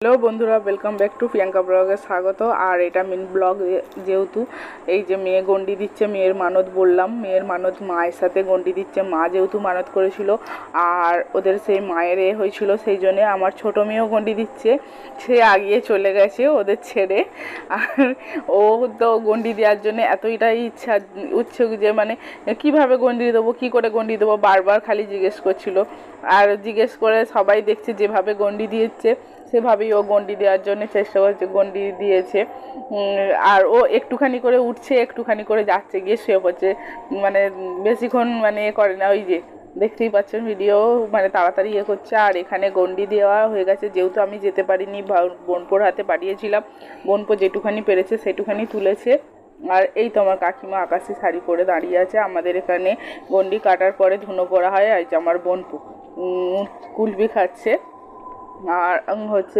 Hello বন্ধুরা, welcome back to Priyanka ব্লগে স্বাগত। আর এটা মিনি ব্লগ, যেহেতু এই যে মেয়ে গন্ডি দিচ্ছে, মেয়ের মানত বললাম, মেয়ের মানত মায়ের সাথে গন্ডি দিচ্ছে। মা যেহেতু মানত করেছিল আর ওদের সেই মায়ের হয়েছিল, সেই জন্যে আমার ছোটো মেয়েও গন্ডি দিচ্ছে। সে আগিয়ে চলে গেছে ওদের ছেড়ে। আর ও তো গন্ডি দেওয়ার জন্য এতটাই উৎসুক যে মানে কিভাবে গন্ডি দেবো, কী করে গন্ডি দেবো, বারবার খালি জিজ্ঞেস করছিল। আর জিজ্ঞেস করে সবাই দেখছে যেভাবে গন্ডি দিয়েছে সেভাবেই ও গন্ডি দেওয়ার জন্য চেষ্টা করছে, গন্ডি দিয়েছে। আর ও একটুখানি করে উঠছে, একটুখানি করে যাচ্ছে, গিয়ে শুয়ে পড়ছে। মানে বেশিক্ষণ মানে করে না, ওই যে দেখতেই পাচ্ছেন ভিডিও, মানে তাড়াতাড়ি করছে। আর এখানে গন্ডি দেওয়া হয়ে গেছে, যেহেতু আমি যেতে পারিনি, বোনপোর হাতে পাঠিয়েছিলাম। বোনপো যেটুখানি পেরেছে সেটুখানি তুলেছে। আর এই তো আমার কাকিমা আকাশি শাড়ি পরে দাঁড়িয়ে আছে। আমাদের এখানে গন্ডি কাটার পরে ধুনো পড়া হয়। আর যে আমার বোনপো কুলবি খাচ্ছে। আর হচ্ছে